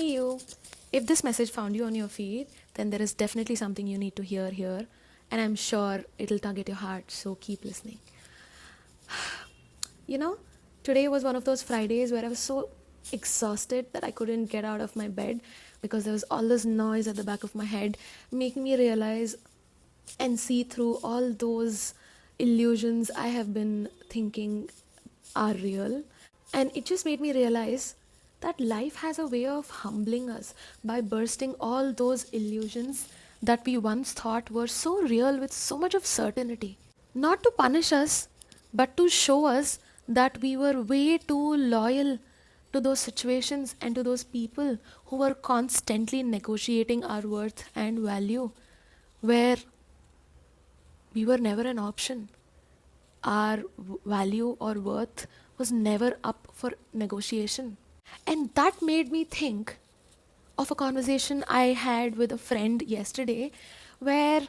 Hey you, if this message found you on your feed, then there is definitely something you need to hear here, and I'm sure it'll tug at your heart, so keep listening. You know, today was one of those Fridays where I was so exhausted that I couldn't get out of my bed because there was all this noise at the back of my head, making me realize and see through all those illusions I have been thinking are real. And it just made me realize that life has a way of humbling us by bursting all those illusions that we once thought were so real with so much of certainty. Not to punish us, but to show us that we were way too loyal to those situations and to those people who were constantly negotiating our worth and value, where we were never an option. Our value or worth was never up for negotiation. And that made me think of a conversation I had with a friend yesterday where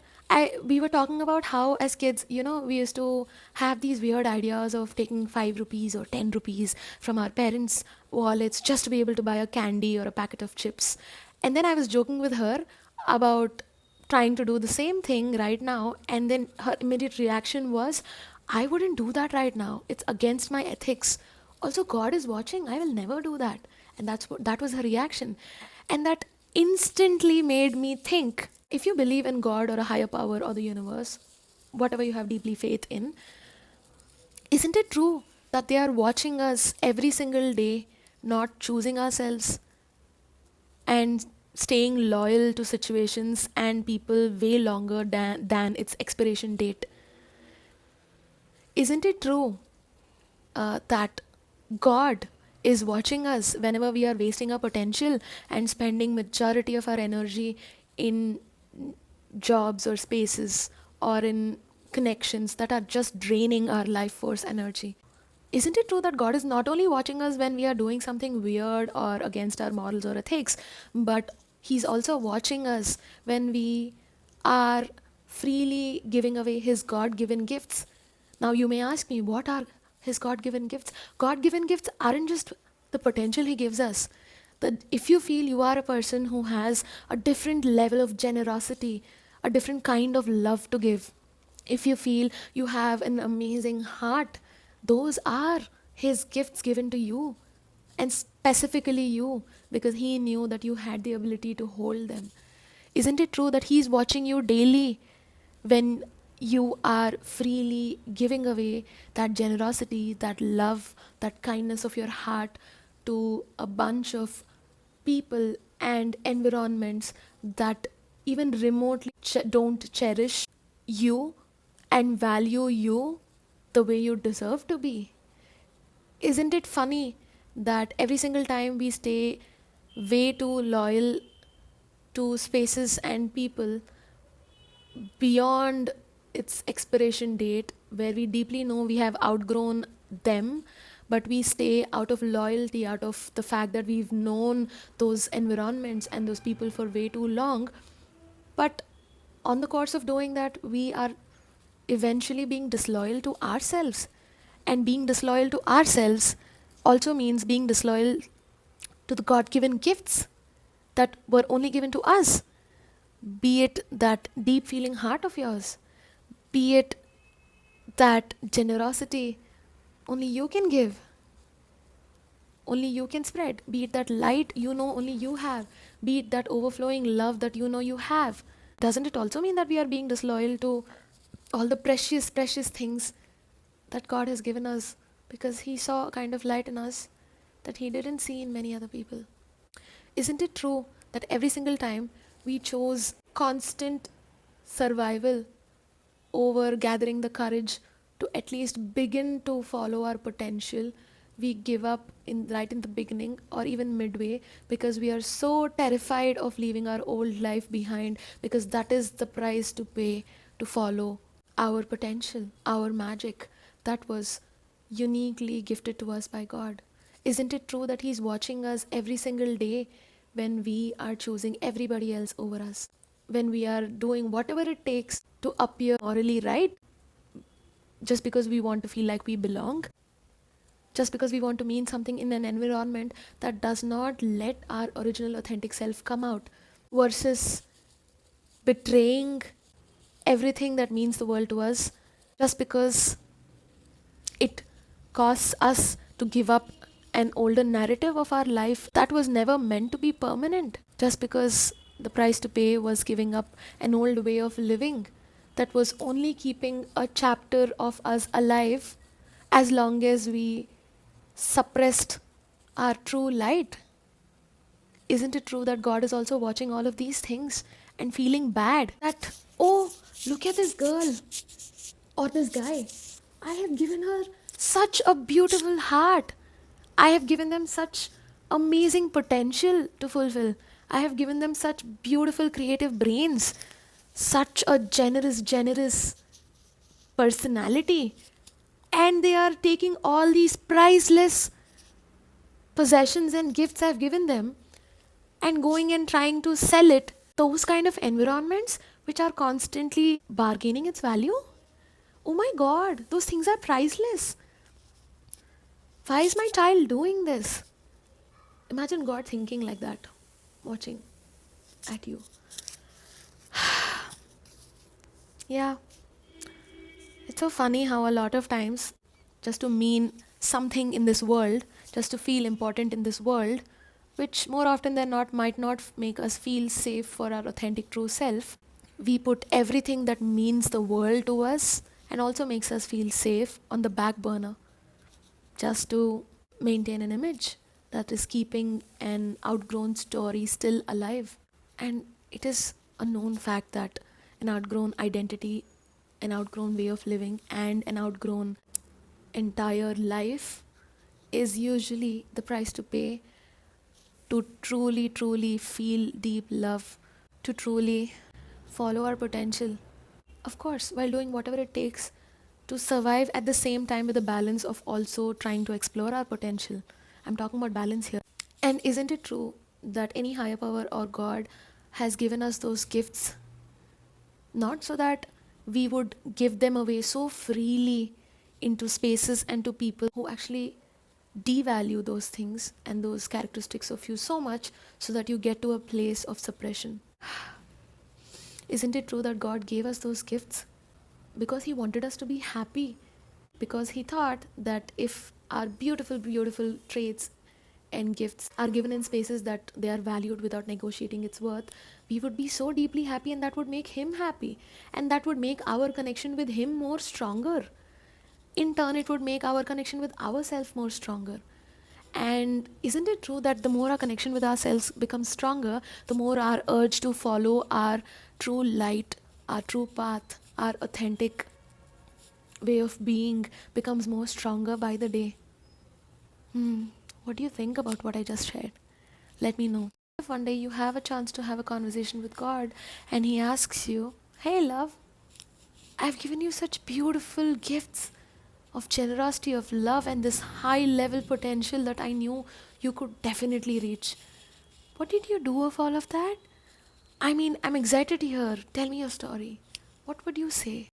we were talking about how as kids, we used to have these weird ideas of taking 5 rupees or 10 rupees from our parents' wallets just to be able to buy a candy or a packet of chips. And then I was joking with her about trying to do the same thing right now, and then her immediate reaction was, I wouldn't do that right now. It's against my ethics. Also, God is watching. I will never do that. And that was her reaction. And that instantly made me think, if you believe in God or a higher power or the universe, whatever you have deeply faith in, isn't it true that they are watching us every single day, not choosing ourselves and staying loyal to situations and people way longer than its expiration date? Isn't it true that God is watching us whenever we are wasting our potential and spending majority of our energy in jobs or spaces or in connections that are just draining our life force energy? Isn't it true that God is not only watching us when we are doing something weird or against our morals or ethics, but He's also watching us when we are freely giving away His God given gifts? Now, you may ask me, what are His God given gifts? God given gifts aren't just the potential He gives us. That if you feel you are a person who has a different level of generosity, a different kind of love to give, if you feel you have an amazing heart, those are His gifts given to you, and specifically you, because He knew that you had the ability to hold them. Isn't it true that He's watching you daily when you are freely giving away that generosity, that love, that kindness of your heart to a bunch of people and environments that even remotely don't cherish you and value you the way you deserve to be? Isn't it funny that every single time we stay way too loyal to spaces and people beyond its expiration date, where we deeply know we have outgrown them, but we stay out of loyalty, out of the fact that we've known those environments and those people for way too long? But on the course of doing that, we are eventually being disloyal to ourselves. And being disloyal to ourselves also means being disloyal to the God given gifts that were only given to us. Be it that deep feeling heart of yours, be it that generosity only you can give, only you can spread, be it that light only you have, be it that overflowing love that you have. Doesn't it also mean that we are being disloyal to all the precious, precious things that God has given us because He saw a kind of light in us that He didn't see in many other people? Isn't it true that every single time we chose constant survival over gathering the courage to at least begin to follow our potential, we give up right in the beginning or even midway because we are so terrified of leaving our old life behind, because that is the price to pay to follow our potential, our magic that was uniquely gifted to us by God? Isn't it true that He's watching us every single day when we are choosing everybody else over us? When we are doing whatever it takes to appear morally right just because we want to feel like we belong? just because we want to mean something in an environment that does not let our original authentic self come out, versus betraying everything that means the world to us just because it costs us to give up an older narrative of our life that was never meant to be permanent, just because the price to pay was giving up an old way of living that was only keeping a chapter of us alive as long as we suppressed our true light. Isn't it true that God is also watching all of these things and feeling bad that, oh, look at this girl or this guy? I have given her such a beautiful heart. I have given them such amazing potential to fulfill. I have given them such beautiful creative brains, such a generous personality. And they are taking all these priceless possessions and gifts I've given them and going and trying to sell it. Those kind of environments which are constantly bargaining its value. Oh my god, those things are priceless. Why is my child doing this? Imagine God thinking like that, watching at you. Yeah, it's so funny how a lot of times, just to mean something in this world, just to feel important in this world, which more often than not might not make us feel safe for our authentic true self, we put everything that means the world to us and also makes us feel safe on the back burner just to maintain an image that is keeping an outgrown story still alive. And it is a known fact that an outgrown identity, an outgrown way of living, and an outgrown entire life is usually the price to pay to truly feel deep love, to truly follow our potential. Of course, while doing whatever it takes to survive at the same time with a balance of also trying to explore our potential. I'm talking about balance here. And isn't it true that any higher power or God has given us those gifts not so that we would give them away so freely into spaces and to people who actually devalue those things and those characteristics of you so much so that you get to a place of suppression? Isn't it true that God gave us those gifts because He wanted us to be happy? Because He thought that if our beautiful traits and gifts are given in spaces that they are valued without negotiating its worth, we would be so deeply happy, and that would make Him happy, and that would make our connection with Him more stronger. In turn, it would make our connection with ourselves more stronger. And isn't it true that the more our connection with ourselves becomes stronger, the more our urge to follow our true light, our true path, our authentic way of being becomes more stronger by the day? What do you think about what I just shared? Let me know. If one day you have a chance to have a conversation with God and He asks you, hey love, I've given you such beautiful gifts of generosity, of love, and this high level potential that I knew you could definitely reach. What did you do of all of that? I mean, I'm excited to hear. Tell me your story. What would you say?